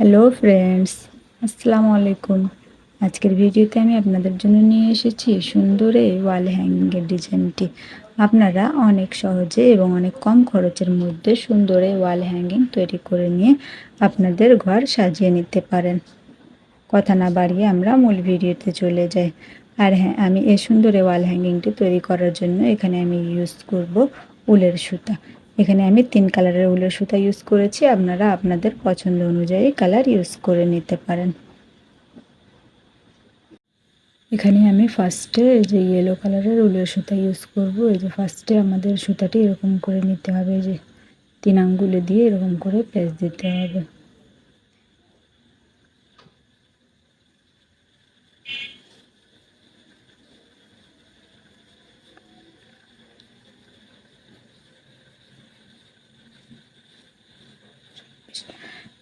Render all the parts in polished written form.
Hello friends, আসসালামু আলাইকুম। আজকের ভিডিওতে আমি আপনাদের জন্য নিয়ে এসেছি সুন্দর এই ওয়াল হ্যাঙ্গিংয়ের ডিজাইনটি। আপনারা অনেক সহজে এবং অনেক কম খরচের মধ্যে সুন্দর এই ওয়াল হ্যাঙ্গিং তৈরি করে নিয়ে আপনাদের ঘর সাজিয়ে নিতে পারেন। কথা না বাড়িয়ে আমরা মূল ভিডিওতে চলে যাই। আর হ্যাঁ, আমি এই সুন্দর এই ওয়াল হ্যাঙ্গিংটি তৈরি করার জন্য এখানে আমি ইউজ করব উলের সুতা। এখানে আমি 3 কালারের উলের সুতা ইউজ করেছি, আপনারা আপনাদের পছন্দ অনুযায়ী কালার ইউজ করে নিতে পারেন। এখানে আমি ফার্স্টে যে ইয়েলো কালারের উলের সুতা ইউজ করব। এই যে ফার্স্টে আমাদের সুতাটি এরকম করে নিতে হবে, যে 3 আঙ্গুলে দিয়ে এরকম করে পেঁচ দিতে হবে।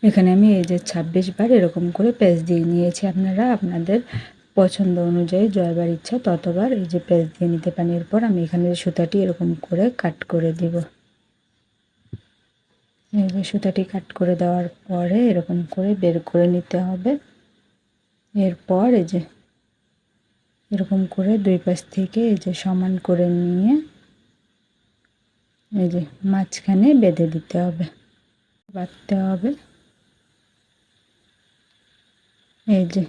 এখানে আমি এই যে 26 বার এরকম করে পেঁচ দিয়ে নিয়েছি। আপনারা আপনাদের পছন্দ অনুযায়ী যতবার ইচ্ছা ততবার এই যে পেঁচ দিয়ে নিতে পারেন। এরপর আমি এখানে সুতাটি এরকম করে কাট করে দিব। এই যে সুতাটি কাট করে দেওয়ার পরে এরকম করে বের করে নিতে হবে। এরপর এই যে এরকম করে দুই পাশ থেকে এই যে সমান করে নিয়ে এই যে মাঝখানে বেঁধে দিতে হবে, বাঁধতে হবে। এই যে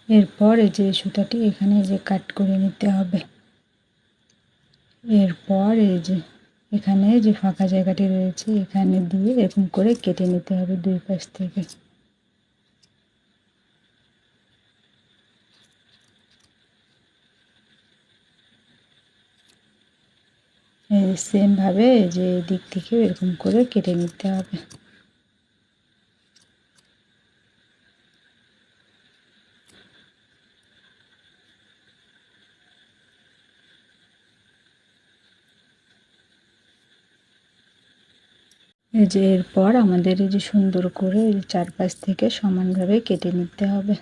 এরপর এই যে সুতাটি এখানে যে কাট করে নিতে হবে। এরপর এই যে এখানে যে ফাঁকা জায়গাটি রয়েছে এখানে দিয়ে এরকম করে কেটে নিতে হবে দুই পাশ থেকে। সেম ভাবে যে দিক থেকে এরকম করে কেটে নিতে হবে। এই যে এরপর আমাদের এই যে সুন্দর করে চারপাশ থেকে সমানভাবে কেটে নিতে হবে।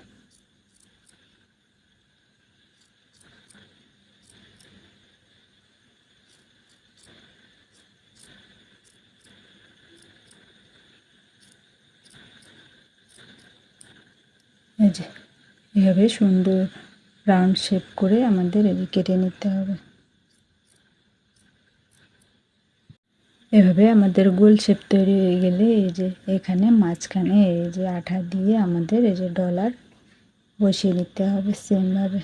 এই যে এভাবে সুন্দর রাউন্ড শেপ করে আমাদের এই কেটে নিতে হবে। এভাবে আমাদের গোল শেপ তৈরি হয়ে গেলে এই যে এখানে মাঝখানে এই যে আঠা দিয়ে আমাদের এই যে ডলার বসিয়ে নিতে হবে সেমভাবে।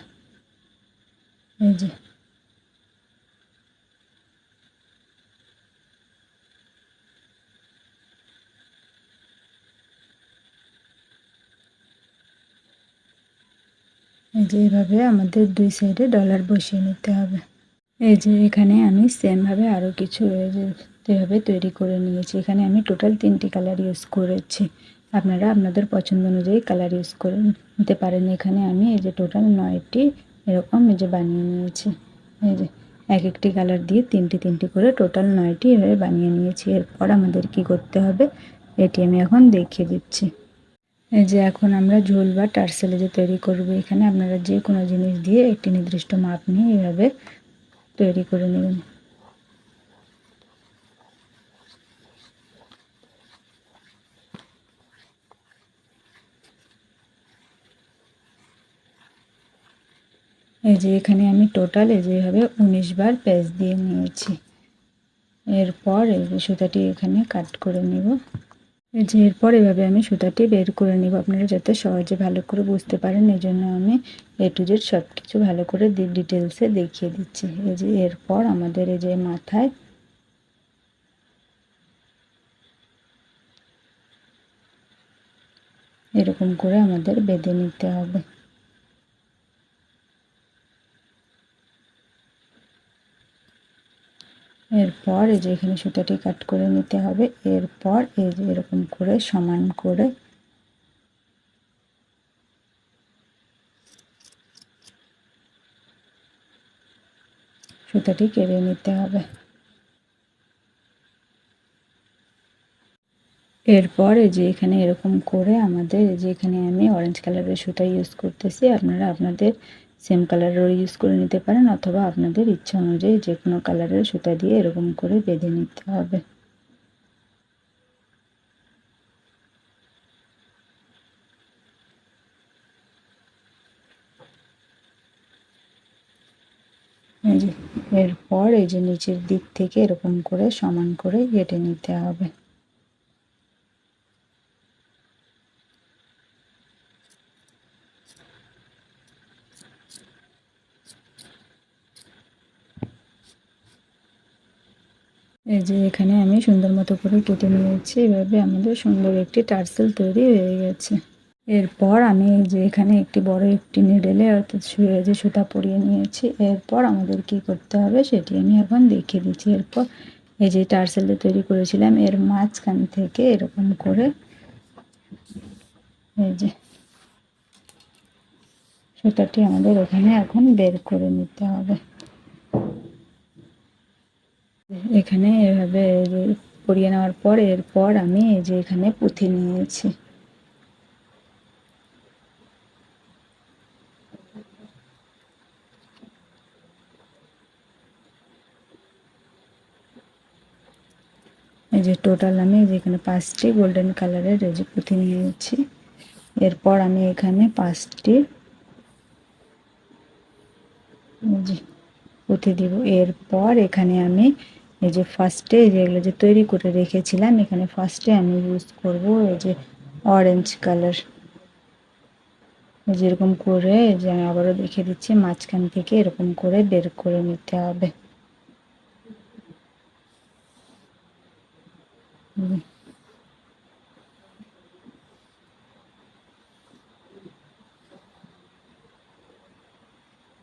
এই যে এভাবে আমাদের দুই সাইডে ডলার বসিয়ে নিতে হবে। এই যে এখানে আমি সেমভাবে আরও কিছু এভাবে তৈরি করে নিয়েছি। এখানে আমি টোটাল 3টি কালার ইউজ করেছি, আপনারা আপনাদের পছন্দ অনুযায়ী কালার ইউজ করে নিতে পারেন। এখানে আমি এই যে টোটাল 9টি এরকম এই যে বানিয়ে নিয়েছি। এই যে এক একটি কালার দিয়ে 3টি করে টোটাল 9টি এভাবে বানিয়ে নিয়েছি। এরপর আমাদের কি করতে হবে এটি আমি এখন দেখিয়ে দিচ্ছি। এই যে এখন আমরা ঝোল বা টার্সেলে যে তৈরি করব, এখানে আপনারা যে কোনো জিনিস দিয়ে একটি নির্দিষ্ট মাপ নিয়ে এভাবে তৈরি করে নেবেন। এই যে এখানে আমি টোটাল এই যেভাবে 19 বার পেঁচ দিয়ে নিয়েছি। এরপর এই যে সুতাটি এখানে কাট করে নেব। এই যে এরপর এভাবে আমি সুতাটি বের করে নিব, আপনারা যাতে সহজে ভালো করে বুঝতে পারেন এই জন্য আমি এ টু জেড সব কিছু ভালো করে ডিটেলসে দেখিয়ে দিচ্ছি। এই যে এরপর আমাদের এই যে মাথায় এরকম করে আমাদের বেঁধে নিতে হবে। এরপর এই যে এখানে সুতাটি কাট করে নিতে হবে। এরপর এই যে এরকম করে সমান করে সুতাটি কেটে নিতে হবে। এরপর এই যে এখানে এরকম করে আমাদের এই যে এখানে আমি অরেঞ্জ কালারের সুতা ইউজ করতেছি, আপনারা আপনাদের সেম কালারেরও ইউজ করে নিতে পারেন অথবা আপনাদের ইচ্ছা অনুযায়ী যে কোনো কালারের সুতা দিয়ে এরকম করে বেঁধে নিতে হবে। এই যে এরপর এই যে নিচের দিক থেকে এরকম করে সমান করে কেটে নিতে হবে। এই যে এখানে আমি সুন্দর মতো করে কেটে নিয়েছি, এভাবে আমাদের সুন্দর একটি টার্সেল তৈরি হয়ে গেছে। এরপর আমি এই যে এখানে একটি বড় একটি নিডেলে অর্থাৎ শুয়ে যে সুতা পরিয়ে নিয়েছি। এরপর আমাদের কি করতে হবে সেটি আমি এখন দেখিয়ে দিচ্ছি। এরপর এই যে টার্সেলটা তৈরি করেছিলাম এর মাঝখান থেকে এরকম করে এই যে সুতাটি আমাদের এখানে এখন বের করে নিতে হবে। এখানে এভাবে পরিয়ে নেওয়ার পর এরপর আমি এই যে এখানে পুঁথি নিয়েছি। এই যে টোটাল আমি যেখানে 5টি গোল্ডেন কালারের এই যে পুঁথি নিয়েছি। এরপর আমি এখানে 5টি যে পুঁথি দিব। এরপর এখানে আমি এই যে ফার্স্টে যেগুলো যে তৈরি করে রেখেছিলাম এখানে ফার্স্টে আমি ইউজ করব এই যে অরেঞ্জ কালার। যেরকম করে যে আমি আবারও দেখিয়ে দিচ্ছি মাঝখান থেকে এরকম করে বের করে নিতে হবে।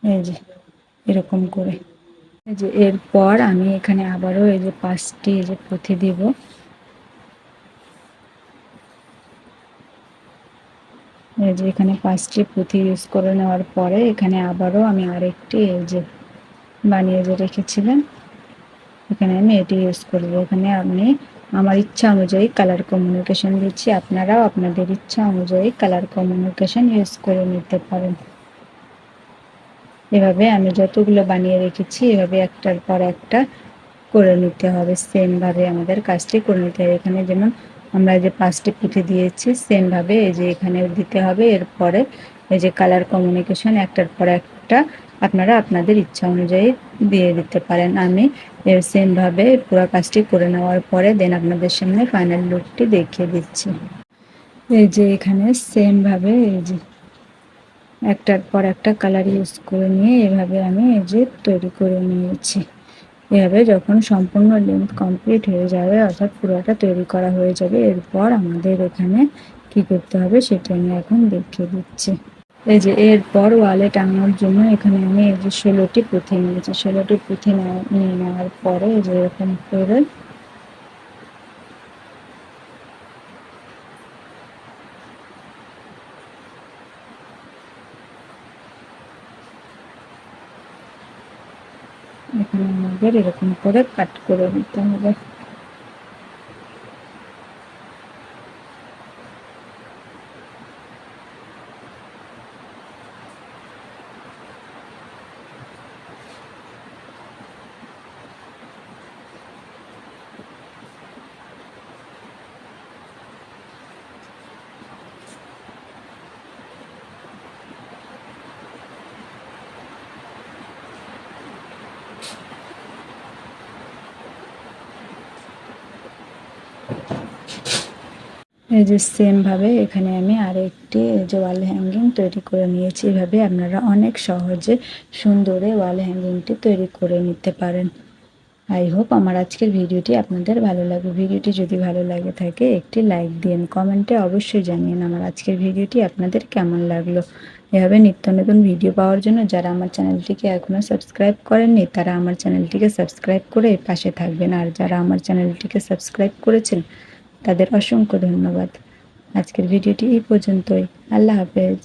এই যে এরকম করে এই যে এরপর আমি এখানে আবারও এই যে 5টি এই যে পুঁথি দিব। এই যে এখানে 5টি পুঁথি ইউজ করে নেওয়ার পরে এখানে আবারও আমি আরেকটি এই যে বানিয়ে যে রেখেছিলাম এখানে আমি এটি ইউজ করব। এখানে আমি আমার ইচ্ছা অনুযায়ী কালার কমিউনিকেশন দিচ্ছি, আপনারাও আপনাদের ইচ্ছা অনুযায়ী কালার কমিউনিকেশন ইউজ করে নিতে পারেন। এভাবে আমি যতগুলো বানিয়ে রেখেছি এভাবে একটার পর একটা করে নিতে হবে, সেমভাবে আমাদের কাজটি করে নিতে হবে। এখানে যেমন আমরা যে 5টি পুঁথি দিয়েছি সেমভাবে এই যে এখানে দিতে হবে। এরপরে এই যে কালার কমিউনিকেশন একটার পর একটা আপনারা আপনাদের ইচ্ছা অনুযায়ী দিয়ে দিতে পারেন। আমি সেমভাবে পুরো কাজটি করে নেওয়ার পরে দেন আপনাদের সামনে ফাইনাল লুকটি দেখিয়ে দিচ্ছি। এই যে এখানে সেমভাবে এই যে একটার পর একটা কালার ইউজ করে নিয়ে এভাবে আমি এই যে তৈরি করে নিয়েছি। এভাবে যখন সম্পূর্ণ লেন্থ কমপ্লিট হয়ে যাবে অর্থাৎ পুরোটা তৈরি করা হয়ে যাবে এরপর আমাদের এখানে কি করতে হবে সেটা আমি এখন দেখিয়ে দিচ্ছি। এই যে এরপর ওয়ালে টাঙানোর জন্য এখানে আমি এই যে 16টি পুঁথি নিয়েছি। 16টি পুঁথি নিয়ে নেওয়ার পরে এই যে এরকম করে এখানে আমাদের এরকম করে কাট করে নিতে হবে। এই যে সেমভাবে এখানে আমি আরেকটি যে ওয়াল হ্যাঙ্গিং তৈরি করে নিয়েছি। এভাবে আপনারা অনেক সহজে সুন্দরে ওয়াল হ্যাঙ্গিংটি তৈরি করে নিতে পারেন। আই হোপ আমার আজকের ভিডিওটি আপনাদের ভালো লাগবে। ভিডিওটি যদি ভালো লাগে থাকে একটি লাইক দিন, কমেন্টে অবশ্যই জানিয়ে আমার আজকের ভিডিওটি আপনাদের কেমন লাগলো। এভাবে নিত্য নতুন ভিডিও পাওয়ার জন্য যারা আমার চ্যানেলটিকে এখনও সাবস্ক্রাইব করেননি তারা আমার চ্যানেলটিকে সাবস্ক্রাইব করে পাশে থাকবেন, আর যারা আমার চ্যানেলটিকে সাবস্ক্রাইব করেছেন তাদের অসংখ্য ধন্যবাদ। আজকের ভিডিওটি এই পর্যন্তই। আল্লাহ হাফেজ।